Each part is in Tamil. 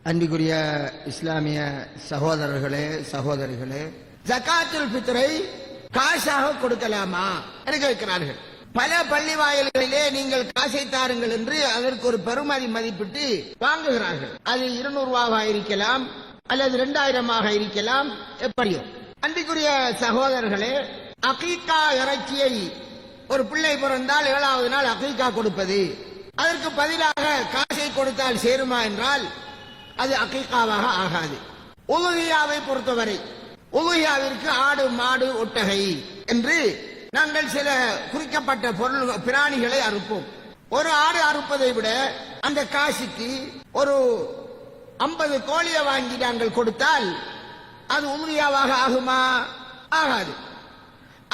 அன்பிற்குரிய இஸ்லாமிய சகோதரர்களே சகோதரிகளே, ஜகாத்துல் ஃபித்ரை காசாக கொடுக்கலாமா என்று கேட்கிறார்கள். பல பள்ளி வாயில்களிலே நீங்கள் காசை தாருங்கள் என்று அதற்கு ஒரு பெறுமதி மதிப்பிட்டு வாங்குகிறார்கள். அது 200 ரூபாவாக இருக்கலாம் அல்லது 2000 இருக்கலாம், எப்படியோ. அன்பிற்குரிய சகோதரர்களே, அகீகா இறைச்சியை ஒரு பிள்ளை பிறந்தால் 7வது நாள் அகீகா கொடுப்பது, அதற்கு பதிலாக காசை கொடுத்தால் சேருமா என்றால் அது அகீகாவாக ஆகாது. உலுஹியாவை பொறுத்தவரை உலுஹியாவிற்கு ஆடு மாடு ஒட்டகை என்று நாங்கள் சில குறிக்கப்பட்ட பிராணிகளை அறுப்போம். ஒரு ஆடு அறுப்பதை விட அந்த காசுக்கு ஒரு 50 கோழியை வாங்கி நாங்கள் கொடுத்தால் அது உலுஹியாவாக ஆகுமா? ஆகாது.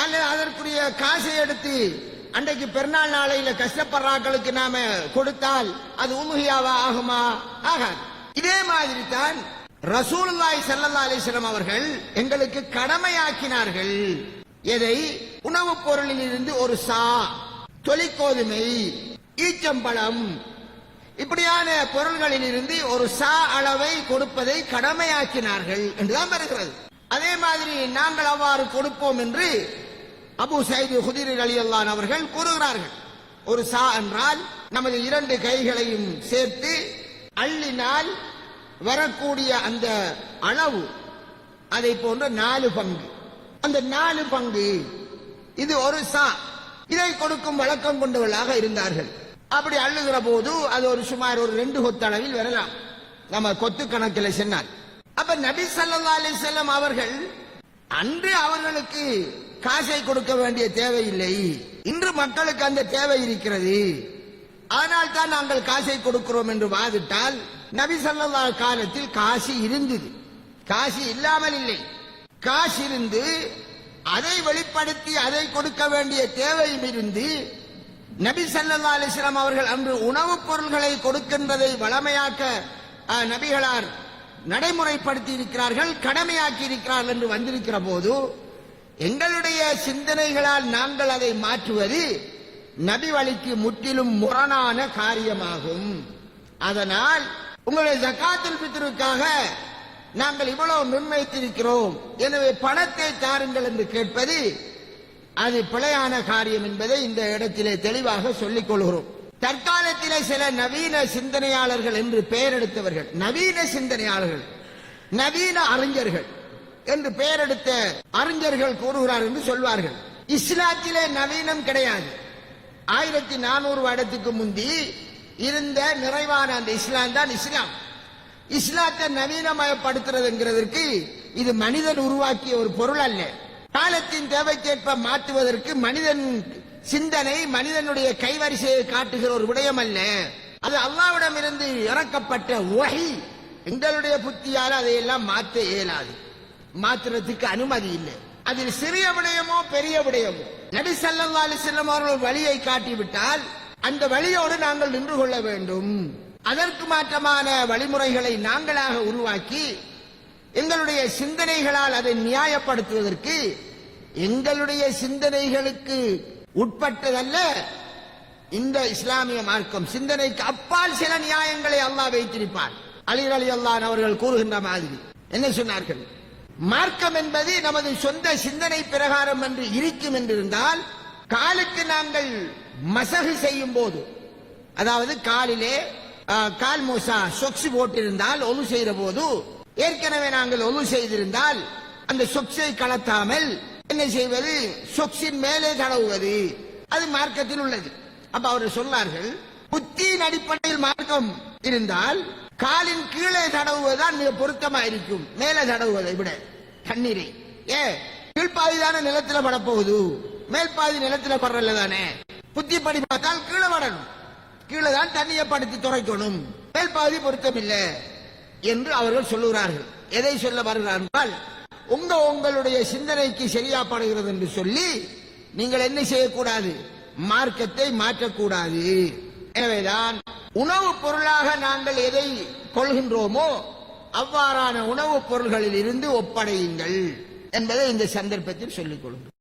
அல்லது அதற்குரிய காசை எடுத்து அன்றைக்கு பெருநாள் நாளையில கஷ்டப்படுறாக்களுக்கு நாம கொடுத்தால் அது உலுஹியாவா ஆகுமா? ஆகாது. இதே மாதிரி தான் ரசூலுல்லாஹி ஸல்லல்லாஹு அலைஹி வஸல்லம் அவர்கள் எங்களுக்கு கடமையாக்கினார்கள். எதை? உணவுப் பொருளில் இருந்து ஒரு சா, தொலிக்கோதுமை, ஈச்சம்பழம், இப்படியான பொருள்களில் இருந்து ஒரு சா அளவை கொடுப்பதை கடமையாக்கினார்கள் என்றுதான் வருகிறது. அதே மாதிரி நாங்கள் அவ்வாறு கொடுப்போம் என்று அபூ சயீத் குத்ரி ரலியல்லாஹு அன்ஹு அவர்கள் கூறுகிறார்கள். ஒரு சா என்றால் நமது 2 கைகளையும் சேர்த்து அள்ளினால் வரக்கூடிய அந்த அளவு, அதை போன்ற 4 பங்கு, அந்த 4 பங்கு இது ஒரு சா. இதை கொடுக்கும் வழக்கம் கொண்டவர்களாக இருந்தார்கள். அப்படி அள்ளுகிற போது அது ஒரு சுமார் ஒரு 2 கொத்து அளவில் வரலாம், நம்ம கொத்து கணக்கில் சொன்னால். அப்ப நபி ஸல்லல்லாஹு அலைஹி வஸல்லம் அவர்கள் அன்று அவர்களுக்கு காசை கொடுக்க வேண்டிய தேவையில்லை, இன்று மக்களுக்கு அந்த தேவை இருக்கிறது, ஆனால் தான் நாங்கள் காசை கொடுக்கிறோம் என்று வாதிட்டால், நபி ஸல்லல்லாஹு காலத்தில் காசு இருந்தது, காசு இல்லாமல் இல்லை. காசு இருந்து அதை வெளிப்படுத்தி அதை கொடுக்க வேண்டிய தேவையும் இருந்து நபி ஸல்லல்லாஹு அலைஹி வஸல்லம் அவர்கள் அன்று உணவுப் பொருள்களை கொடுக்கின்றதை வளமையாக்க நபிகளார் நடைமுறைப்படுத்தி இருக்கிறார்கள், கடமையாக்கி இருக்கிறார்கள் என்று வந்திருக்கிற போது எங்களுடைய சிந்தனைகளால் நாங்கள் அதை மாற்றுவது நபி வழிக்கு முற்றிலும் முரணான காரியமாகும். அதனால் உங்களுடைய ஜகாத்துல் ஃபித்ருக்காக நாங்கள் இவ்வளவு முன்வைத்திருக்கிறோம், எனவே பணத்தை தாருங்கள் என்று கேட்பது அது பிழையான காரியம் என்பதை இந்த இடத்திலே தெளிவாக சொல்லிக் கொள்கிறோம். தற்காலத்திலே சில நவீன சிந்தனையாளர்கள் என்று பெயர் எடுத்தவர்கள், நவீன சிந்தனையாளர்கள், நவீன அறிஞர்கள் என்று பெயர் எடுத்த அறிஞர்கள் கூறுகிறார் என்று சொல்வார்கள். இஸ்லாத்திலே நவீனம் கிடையாது. 1400 வருடத்துக்கு முந்தி இருந்த நிறைவான அந்த இஸ்லாம் தான் இஸ்லாம். இஸ்லாத்தை நவீனமயப்படுத்துறதுங்கிறதற்கு இது மனிதன் உருவாக்கிய ஒரு பொருள் அல்ல. காலத்தின் தேவைக்கேற்ப மாற்றுவதற்கு மனிதன் சிந்தனை, மனிதனுடைய கைவரிசையை காட்டுகிற ஒரு விடயம் அல்ல. அது அல்லாஹ்விடம் இருந்து இறக்கப்பட்ட வஹி. எங்களுடைய புத்தியால் அதையெல்லாம் மாற்ற இயலாது, மாற்றுறதுக்கு அனுமதி இல்லை. அதில் சிறிய விடயமோ பெரிய விடயமோ நபி ஸல்லல்லாஹு அலைஹி வஸல்லம் அவர்கள் வழியை காட்டிவிட்டால் அந்த வழியோடு நாங்கள் நின்று கொள்ள வேண்டும். அதற்கு மாற்றமான வழிமுறைகளை நாங்களாக உருவாக்கி எங்களுடைய சிந்தனைகளால் அதை நியாயப்படுத்துவதற்கு எங்களுடைய சிந்தனைகளுக்கு உட்பட்டதல்ல இந்த இஸ்லாமிய மார்க்கம். சிந்தனைக்கு அப்பால் சில நியாயங்களை அல்லாஹ் வைத்திருப்பார். அலி ரலியல்லாஹு அன்ஹு அவர்கள் கூறுகின்ற மாதிரி என்ன சொன்னார்கள்? மார்க்கம் என்பது நமது சொந்த சிந்தனை பிரகாரம் என்று இருக்கும் என்றிருந்தால், காலுக்கு நாங்கள் மசகு செய்யும் போது, அதாவது காலிலே கால் மூசா சொக்ஸ் போட்டிருந்தால் ஒலு செய்கிற போது, ஏற்கனவே நாங்கள் ஒலு செய்திருந்தால் அந்த சொக்ஸை கலத்தாமல் என்ன செய்வது? சொக்ஸின் மேலே தடவுவது, அது மார்க்கத்தில் உள்ளது. அப்ப அவர் சொன்னார்கள், புத்தியின் அடிப்படையில் மார்க்கம் இருந்தால் காலின் கீழே தடவுவதுதான் மிக பொருத்தமா இருக்கும், மேலே தடவுவதை விட. தண்ணீரை கீழ்பாதி தானே நிலத்தில் படப்போகுது, மேல் பாதி நிலத்தில் படுறல தானே. புத்தி படி பார்த்தால் கீழே படணும், கீழே தான் தண்ணியை படுத்தி துறைக்கணும், மேல் பாதி பொருத்தம் இல்லை என்று அவர்கள் சொல்லுகிறார்கள். எதை சொல்ல வருகிறார் என்றால், உங்களுடைய சிந்தனைக்கு சரியாப்படுகிறது என்று சொல்லி நீங்கள் என்ன செய்யக்கூடாது? மார்க்கத்தை மாற்றக்கூடாது. எனவேதான் உணவுப் பொருளாக நாங்கள் எதை கொள்கின்றோமோ அவ்வாறான உணவுப் பொருள்களில் இருந்து ஒப்படையுங்கள் என்பதை இந்த சந்தர்ப்பத்தில் சொல்லிக் கொள்கிறோம்.